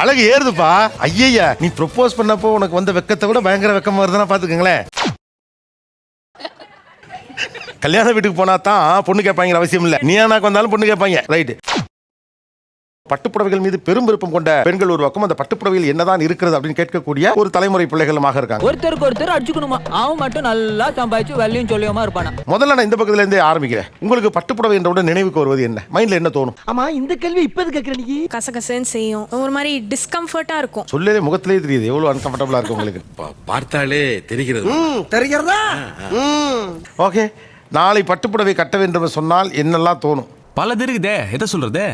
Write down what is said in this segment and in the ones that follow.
அழகு ஏறுதுப்பா. ஐயா, நீ ப்ரொபோஸ் பண்ணப்போ உனக்கு வந்த வெக்கத்தை விட பயங்கர வெக்கமா வருதுன்னா பாத்துக்கங்களேன். கல்யாண வீட்டுக்கு போனா தான் பொண்ணு கேட்பாங்கிற அவசியம் இல்ல. நீ எனக்கு வந்தாலும் பொண்ணு கேட்பாங்க. ரைட். பட்டுப்புடவைகள் மீது பெரும் விருப்பம் கொண்ட பெண்கள் ஒரு பக்கம் அந்த பட்டுப்புடவையில் என்னதான் இருக்கிறது அப்படின்னு கேட்கக்கூடிய ஒரு தலைமுறை பிள்ளைகளுமாக இருக்காங்க. ஒருத்தருக்கு ஒருத்தர் அடிச்சுக்கணுமா, அவன் மட்டும் நல்லா சம்பாதிச்சு வெள்ளையும் சொல்லியுமா இருப்பானா. முதல்ல நான் இந்த பக்கத்துல இருந்தே ஆரம்பிக்கிறேன். உங்களுக்கு பட்டுப்புடவை என்ற உடனே நினைவுக்கு வருவது என்ன? மைண்ட்ல என்ன தோணும்? ஆமா, இந்த கேள்வி இப்ப கேக்குற நீ. கசகசன்னு செய்யும், ஒரு மாதிரி டிஸ்கம்ஃபர்ட்டா இருக்கும். சொல்லவே முகத்திலே தெரியுது எவ்வளவு அன்கம்ஃபர்டபுளா இருக்கு உங்களுக்கு. பார்த்தாலே தெரிகிறது. தெரிகிறதா? ஓகே, நாளை பட்டுப்புடவை கட்ட வேண்டும் சொன்னால் என்னெல்லாம் தோணும்? பல இருக்குதே, எதை சொல்றது?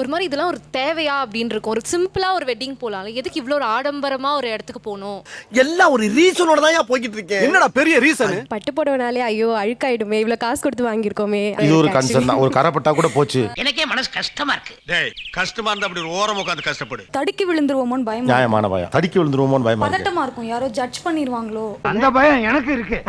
ஒரு மாதிரி இதெல்லாம் ஒரு தேவையா அப்படின்னு இருக்கும். ஒரு சிம்பிளா ஒரு வெட்டிங் போலாம், எதுக்கு இவ்வளவு ஒரு ஆடம்பரமா ஒரு இடத்துக்கு போகணும்? எல்லாம் ஒரு ரீசனோட தான் போய்கிட்டு இருக்கேன். என்னடா பெரிய ரீசன்? பட்டு புடவைனாலே ஐயோ அழுக்காயிடுமே, இவ்வளவு காசு கொடுத்து வாங்கியிருக்கோமே. இது ஒரு கன்சர்ன் தான். ஒரு கரப்பட்டா கூட போச்சு. எனக்கே மனசு கஷ்டமா இருக்கு. டேய், கஷ்டமா இருந்தா அப்படி ஒரு ஓரம் உட்கார்ந்து கஷ்டப்படு. தடுக்கி விழுந்துருவோமோன்னு பயமா, நியாயமான பயம். தடிக்கி விழுந்துருவோமோன்னு பயமா இருக்கு. பதட்டமா இருக்கும், யாரோ ஜட்ஜ் பண்ணிடுவாங்களோ அந்த பயம் எனக்கு இருக்கு.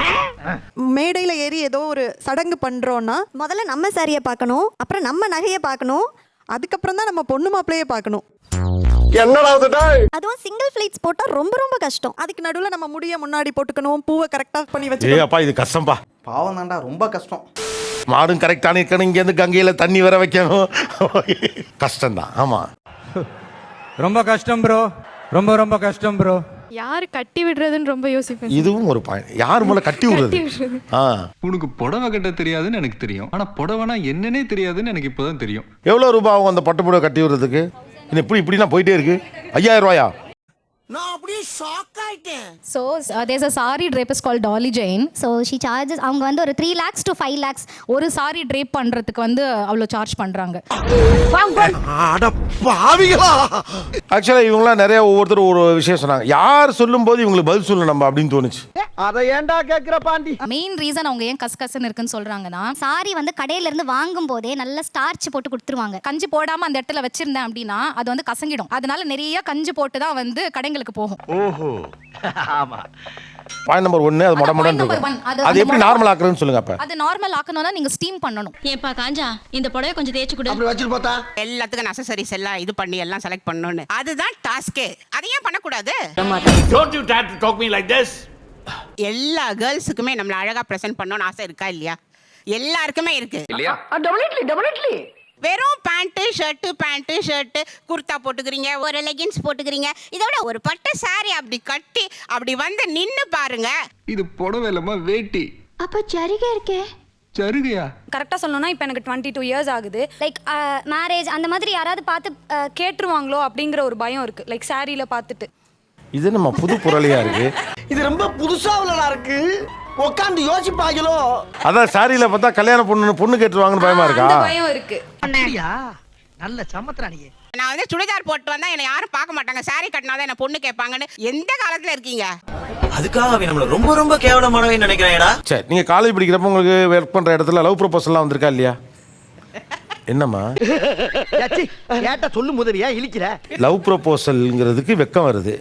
மேடையில ஏறி ஏதோ ஒரு சடங்கு பண்றோம்னா முதல்ல நம்ம சாரியை பார்க்கணும், அப்புறம் நம்ம நகையை பார்க்கணும், அதுக்கப்புறம் தான் நம்ம பொண்ணு மாப்பிள்ளையே பார்க்கணும். என்னடா அதுவும் சிங்கிள் ஃபிளீட்ஸ் போட்டா ரொம்ப ரொம்ப கஷ்டம். அதுக்கு நடுவுல நம்ம முடிய முன்னாடி போட்டுக்கணும், பூவை கரெக்டா பண்ணி ஏ வச்சுக்கணும். அப்பா, இது கஷ்டம்பா. பாவம் தான்டா, ரொம்ப கஷ்டம். மாடும் கரெக்டான இருக்கணும், இங்க இருந்து கங்கையில தண்ணி வர வைக்கணும். கஷ்டம்தான். ஆமா, ரொம்ப கஷ்டம் ப்ரோ, ரொம்ப ரொம்ப கஷ்டம் ப்ரோ. யாரு கட்டி விடுறதுன்னு ரொம்ப யோசிப்பேன். இதுவும் ஒரு பாயிண்ட். யார் மூலம் கட்டி விடுறது? உனக்கு புடவை கட்ட தெரியாதுன்னு எனக்கு தெரியும், ஆனா புடவைனா என்னன்னே தெரியாதுன்னு எனக்கு இப்போதான் தெரியும். எவ்வளவு ரூபாய் ஆகும் அந்த பட்டுப்புடவை கட்டி விடுறதுக்கு? இப்படிலாம் போயிட்டே இருக்கு. 5000 ரூபாயா? நான் அப்படியே ஷாக் ஆயிட்டேன். So there's a sari drapist called Dolly Jane. So she charges, அவங்க வந்து ஒரு 3 lakhs to 5 lakhs ஒரு சாரி drape பண்றதுக்கு வந்து அவ்வளோ சார்ஜ் பண்றாங்க. அட பாவிகளா. ஆக்சுவலா இவங்களாம் நிறைய ஒவ்வொருத்தரும் ஒரு விஷயம் சொன்னாங்க. யார் சொல்லும் போது இவங்களுக்கு பதில் சொல்லணும் நம்ம அப்படின்னு தோணுச்சு. அத ஏன்டா கேக்குற பாண்டி? மெயின் ரீசன் அவங்க ஏன் கசகசன்னு இருக்குன்னு சொல்றாங்கன்னா, சாரி வந்து கடையில இருந்து வாங்கும் போதே நல்ல ஸ்டார்ச் போட்டு கொடுத்துருவாங்க. கஞ்சி போடாம அந்த இடத்துல வச்சிருந்தேன் அப்படின்னா அது வந்து கசங்கிடும். அதனால நிறைய கஞ்சி போட்டு தான் வந்து கடைங்களுக்கு போகும். ஓஹோ, ஆமா. பாயிண்ட் நம்பர் 1 அது மொடமொடன்னு இருக்கும். அது எப்படி நார்மல் ஆக்குறதுன்னு சொல்லுங்க. அப்ப அது நார்மல் ஆக்கணும்னா நீங்க ஸ்டீம் பண்ணணும். ஏப்பா காஞ்சா, இந்த புடவை கொஞ்சம் தேய்ச்சு கொடு. அப்படி வச்சிட்டு பார்த்தா எல்லாத்துக்கும் அக்சஸரிஸ் எல்லாம் இது பண்ணி எல்லாம் செலக்ட் பண்ணனும். அதுதான் டாஸ்க். அதையே பண்ண கூடாது. Don't you dare to talk me like this. எல்லா கேர்ள்ஸுக்குமே நம்மள அழகா பிரசன்ட் பண்ணனும் ஆசை இருக்கா இல்லையா? எல்லாருக்குமே இருக்கு இல்லையா? டெஃபினெட்லி. வெறும் பேண்ட் ஷர்ட் குர்தா போட்டுக்கிறீங்க, ஒரு லெகின்ஸ் போட்டுக்கிறீங்க. இதை விட ஒரு பட்டு சாரி அப்படி கட்டி அப்படி வந்து நின்னு பாருங்க. இது புடவை இல்லமா வேட்டி. அப்ப சரிகை இருக்கே. சருகையா? கரெக்டா சொல்லணும்னா இப்போ எனக்கு 22 இயர்ஸ் ஆகுது. லைக் மேரேஜ் அந்த மாதிரி யாராவது பார்த்து கேட்டுருவாங்களோ அப்படிங்கிற ஒரு பயம் இருக்கு. லைக் சாரியில பார்த்துட்டு இது நம்ம புது புரளியா இருக்கு. இது ரொம்ப புதுசாவுலடா இருக்கு. உட்கார்ந்து யோசிப்பாங்களோ. அதான் சாரியில பார்த்தா கல்யாண பொண்ணு கேட்டுருவாங்கன்னு பயமா இருக்கா? அந்த பயம் இருக்கு. அப்படியா? நல்ல சமத்ராணியே. நான் வந்து சுடிதார் போட்டு வந்தா என்ன யாரும் பார்க்க மாட்டாங்க, சாரி கட்டினாதான் என்ன பொண்ணு கேட்பாங்கன்னு எந்த காலத்துல இருக்கீங்க? அதுக்காக அவன் நம்மள ரொம்ப ரொம்ப கேவலமானவே நினைக்கிறாயடா. சரி, நீங்க காலேஜ் படிக்கிறப்ப உங்களுக்கு ஒர்க் பண்ற இடத்துல லவ் ப்ரொபோசல்லாம் வந்திருக்கா இல்லையா? என்னம்மா ஏட்ட சொல்லு முதலியா இழிக்கிற? லவ் ப்ரொபோசல்ங்கிறதுக்கு வெக்கம் வருது.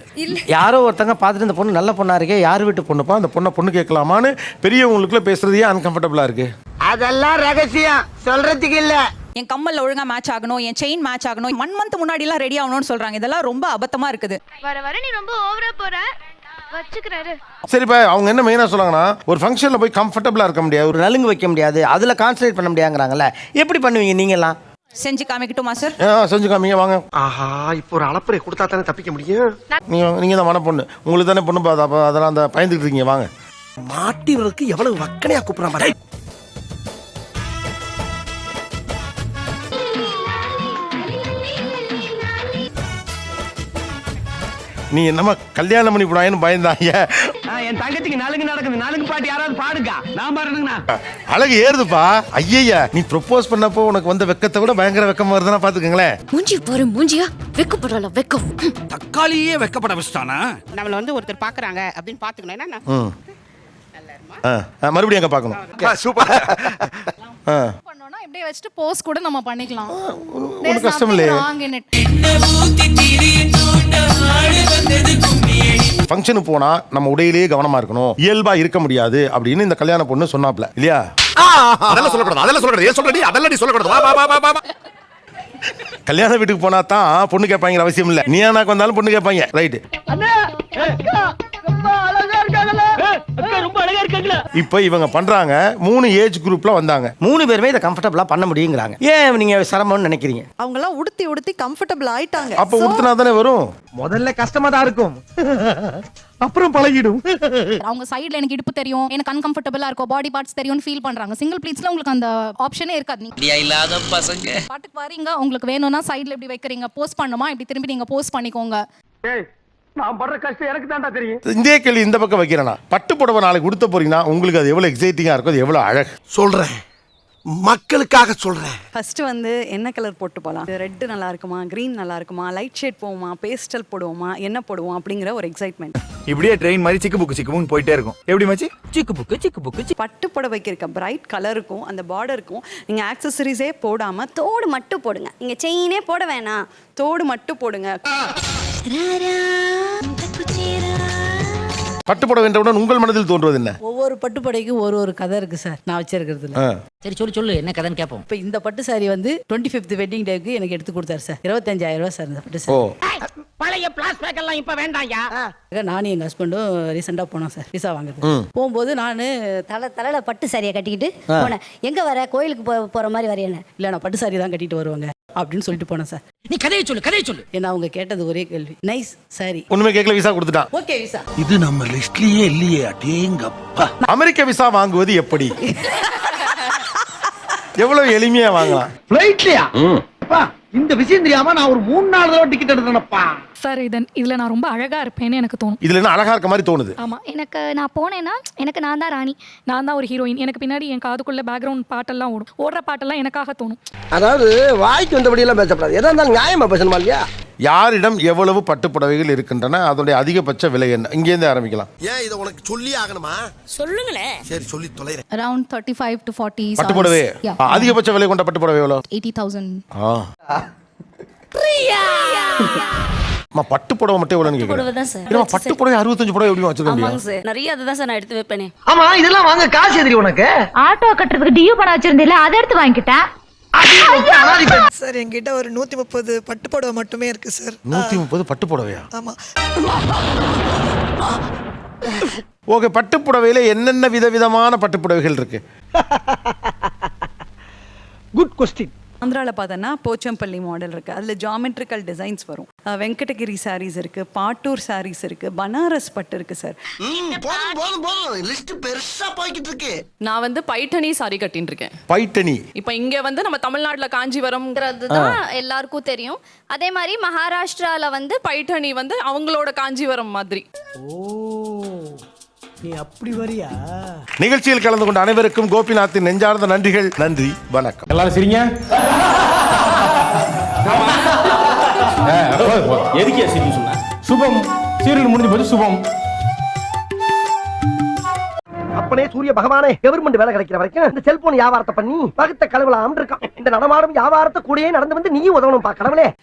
யாரோ ஒருத்தங்க பார்த்துட்டு இந்த பொண்ணு நல்ல பொண்ணா இருக்கே, யார் வீட்டு பொண்ணுப்பா, அந்த பொண்ணு கேட்கலாமான்னு பெரியவங்களுக்குள்ள பேசுறது ஏன் அன்கம்ஃபர்டபுளா இருக்கு? அதெல்லாம் ரகசியம் சொல்றதுக்கு இல்ல. என் கம்மல் ஒழுங்கா மேட்ச் ஆகணும், என் செயின் மேட்ச் ஆகணும், 1 month முன்னாடி எல்லாம் ரெடி ஆகணும்னு சொல்றாங்க. இதெல்லாம் ரொம்ப அபத்தமா இருக்குது. வர நீ ரொம்ப ஓவரா போற வச்சுக்கிறாரு. சரிப்பா, அவங்க என்ன மெயினா சொல்றாங்கன்னா ஒரு ஃபங்க்ஷன்ல போய் கம்ஃபர்டபுளா இருக்க முடியாது, ஒரு நலுங்கு வைக்க முடியாது, அதுல கான்சன்ட்ரேட் பண்ண முடியாங்கறாங்கல்ல. எப்படி பண்ணுவீங்க நீங்க எல்லாம்? செஞ்சு காமிக்கட்டுமா சார்? செஞ்சு காமிங்க வாங்க. ஆஹா, இப்போ ஒரு அளப்பறை கொடுத்தா தானே தப்பிக்க முடியும். நீங்க தான் மன பொண்ணு, உங்களுக்கு தானே பொண்ணு பார்த்தா அப்ப அதெல்லாம் அந்த பயந்துட்டு இருக்கீங்க. வாங்க. மாட்டி வரதுக்கு எவ்வளவு வக்கனையா கூப்பிடுறான் பாரு. நீ என்னமா கல்யாணம் பண்ணி போடாயன்னு பயந்தாங்க. என் தங்கச்சிக்கு நலுங்கு நடக்குது, நலுங்கு பாட்டு யாராவது பாடுங்க, நான் பாடுறேங்கண்ணா. அழகு ஏறுதுப்பா. ஐயா, நீ ப்ரொபோஸ் பண்ணப்போ உனக்கு வந்த வெக்கத்தை விட பயங்கர வெக்கமா வருதுன்னா பாத்துக்கங்களேன். மூஞ்சி பாரு, மூஞ்சியா வெக்கப்படல வெக்கம். தக்காளியே வெக்கப்பட வச்சிட்டானா? நம்மள வந்து ஒருத்தர் பாக்குறாங்க அப்படின்னு பாத்துக்கணும். என்ன மறுபடியும் அங்க பாக்கணும். சூப்பர். பண்ணோம்னா இப்படியே வச்சுட்டு போஸ் கூட நம்ம பண்ணிக்கலாம். ஒன்றும் கஷ்டம் இல்லையே. ஃபங்க்ஷனுக்கு போனா நம்ம உடையிலேயே கவனமா இருக்கணும், இயல்பா இருக்க முடியாது அப்படின்னு இந்த கல்யாண பொண்ணு சொன்னாப்ல இல்லையா? அதெல்லாம் சொல்லக்கூடாது, அதெல்லாம் சொல்லக்கூடாது. ஏன் சொல்றடி? அதெல்லாம் நீ சொல்லக்கூடாது. வா வா வா வா. கல்யாண வீட்டுக்கு போனா தான் பொண்ணு கேட்பாங்கிற அவசியம் இல்ல. நீ எனக்கு வந்தாலும் பொண்ணு கேட்பாங்க. ரைட். ரொம்ப அழகா இருக்காங்களா? இப்போ இவங்க பண்றாங்க 3 ஏஜ் குரூப்ல வந்தாங்க. 3 பேருமே இதை கம்ஃபர்டபுளா பண்ண முடியுங்கிறாங்க. ஏன் நீங்க சிரமம்னு நினைக்கிறீங்க? அவங்க எல்லாம் உடுத்தி கம்ஃபர்டபுள் ஆயிட்டாங்க. அப்ப உடுத்தினா தானே வரும். முதல்ல கஷ்டமா தான் இருக்கும், அப்புறம் பழகிடும். அவங்க சைடுல எனக்கு இடுப்பு தெரியும், எனக்கு அன்கம்ஃபர்டபுளா இருக்கும், பாடி பார்ட்ஸ் தெரியும்னு ஃபீல் பண்றாங்க. சிங்கிள் ப்ளீட்ஸ்ல உங்களுக்கு அந்த ஆப்ஷனே இருக்காது. நீங்க இல்லாத பசங்க பாட்டுக்கு வரீங்க, உங்களுக்கு வேணும்னா சைடுல இப்படி வைக்கிறீங்க, போஸ்ட் பண்ணுமா இப்படி திரும்பி நீங்க போஸ்ட் பண்ணிக்கோங்க. நான் படுற கஷ்டம் எனக்கு தான்டா தெரியும். இந்த கேள்வி இந்த பக்கம் வைக்கிறேன்னா, பட்டு புடவை நாளைக்கு உடுத்த போறீங்கன்னா உங்களுக்கு அது எவ்வளவு எக்ஸைட்டிங்கா இருக்கும், அது எவ்வளவு அழகு. சொல்றேன், மக்களுக்காக சொல்றேன். ஃபர்ஸ்ட் வந்து என்ன கலர் போட்டு போகலாம், ரெட் நல்லா இருக்குமா, கிரீன் நல்லா இருக்குமா, லைட் ஷேட் போவோமா, பேஸ்டல் போடுவோமா, என்ன போடுவோம் அப்படிங்கிற ஒரு எக்ஸைட்மெண்ட். இப்படியே ட்ரெயின் மாதிரி சிக்கு புக்கு போயிட்டே இருக்கும். எப்படி மச்சி? சிக்கு புக்கு. பட்டு புடவைக்கு இருக்க பிரைட் கலருக்கும் அந்த பார்டருக்கும் நீங்க ஆக்சசரிஸே போடாம தோடு மட்டும் போடுங்க. நீங்க செயினே போட வேணாம், தோடு மட்டும் போடுங்க. பட்டு புடவை என்றவுடன் உங்கள் மனதில் தோன்றுவது என்ன? ஒவ்வொரு பட்டுப்படைக்கு ஒரு கதை இருக்கு சார், நான் வச்சிருக்கிறதுல. சரி சொல்லு என்ன கதைன்னு கேட்போம். இப்போ இந்த பட்டு சாரி வந்து 25th வெட்டிங் டேக்கு எனக்கு எடுத்து கொடுத்தாரு சார். 25,000 ரூபாய் சார் இந்த பட்டு ஓ, சாரி. பழைய பிளாஸ்பேக் எல்லாம் இப்ப வேண்டாம்யா. நானும் எங்க ஹஸ்பண்டும் ரீசெண்டா போனோம் சார் விசா வாங்குறது. போகும்போது நானு தலையில பட்டு சாரியை கட்டிக்கிட்டு போனேன். எங்க வர கோயிலுக்கு போற மாதிரி வரையன இல்ல நான் பட்டு சாரி தான் கட்டிட்டு வருவாங்க அப்படின்னு சொல்லிட்டு போனேன் சார். நீ கதையை சொல்லு. ஏன்னா அவங்க கேட்டது ஒரே கேள்வி, நைஸ் சாரி. ஒண்ணுமே கேட்கல, விசா கொடுத்துட்டான். Okay visa. இது நம்ம லிஸ்ட்லயே இல்லையே. அடேங்கப்பா. அமெரிக்க விசா வாங்குவது எப்படி? எவ்வளவு எளிமையா வாங்கலாம். ஃளைட்லயா? இந்த விஷயம் தெரியாம நான் ஒரு 3-4 தடவை டிக்கெட் எடுத்தேனப்பா. சார் இதுல நான் ரொம்ப அழகா இருப்பேன்னு எனக்கு தோணும். இதுல என்ன அழகா இருக்க மாதிரி தோணுது. ஆமா, எனக்கு நான் போனேன்னா எனக்கு நான் தான் ராணி, நான் தான் ஒரு ஹீரோயின். எனக்கு பின்னாடி என் காதுக்குள்ள பேக்ரவுண்ட் பாட்டெல்லாம் ஓடும், ஓடுற பாட்டெல்லாம் எனக்காக தோணும். அதாவது வாய்க்கு வந்தபடி எல்லாம் பேசப்படாது, எதா இருந்தாலும் நியாயமா பேசணுமா இல்லையா? யாரிடம் எவ்வளவு பட்டு புடவைகள் இருக்கின்றன, அதோடைய அதிகபட்ச விலை என்ன? இங்கேருந்து ஆரம்பிக்கலாம். ஏன் இதை உனக்கு சொல்லி ஆகணுமா? சொல்லுங்களேன். சரி சொல்லி தொலைறேன். அரௌண்ட் 35 to 40 பட்டு புடவை அதிகபட்ச விலை கொண்ட பட்டு புடவை எவ்வளவு? 80,000. பட்டு புடவை மட்டும் எவ்வளவுன்னு கேக்குறேன். பட்டு புடவை 65 புடவை எப்படி வச்சிருக்க முடியும்? நிறைய அதுதான் சார் நான் எடுத்து வைப்பேனே. ஆமா இதெல்லாம் வாங்க காசு எதிரி உனக்கு. ஆட்டோ கட்டுறதுக்கு டியூ பணம் வச்சிருந்தீல, அதை எடுத்து வாங்கிட்டேன். சார் என்கிட்ட ஒரு 130 பட்டு புடவை மட்டுமே இருக்கு சார். 130 பட்டு புடவையா? ஆமா. ஓகே, பட்டு புடவையில என்னென்ன விதவிதமான பட்டு புடவைகள் இருக்கு? Good question. ஆந்திராவில் பார்த்தோன்னா போச்சம்பள்ளி மாடல் இருக்குது, அதில் ஜாமெட்ரிக்கல் டிசைன்ஸ் வரும். வெங்கடகிரி சாரீஸ் இருக்குது, பாட்டூர் சாரீஸ் இருக்குது, பனாரஸ் பட்டு இருக்குது சார். போதும் லிஸ்ட் பெருசா போய்கிட்டு இருக்கு. நான் வந்து பைட்டனி சாரி கட்டின்னு இருக்கேன். பைட்டனி இப்போ இங்க வந்து நம்ம தமிழ்நாட்டுல காஞ்சிபுரம்ங்கிறது தான் எல்லாருக்கும் தெரியும். அதே மாதிரி மகாராஷ்டிரால வந்து பைட்டனி வந்து அவங்களோட காஞ்சிபுரம் மாதிரி. நீ அப்படி வரியா? நிகழ்ச்சியில் கலந்து கொண்ட அனைவருக்கும் கோபிநாத்தின் நெஞ்சார்ந்த நன்றிகள். நன்றி, வணக்கம். எல்லாரும் சரிங்க? எதுக்கே சிரிப்பு சொன்ன? சுபம் சீரியல் முடிஞ்சு போச்சு. சுபம் அப்பனே சூரிய பகவானே, கவர்மெண்ட் வேலை கிடைக்கிற வரைக்கும் இந்த செல்போன் வியாபாரத்தை பண்ணி பகுத்த கழுவலாம் இருக்கான். இந்த நடமாடும் வியாபாரத்தை கூடயே நடந்து வந்து நீயும் உதவணும் பா கடவுளே.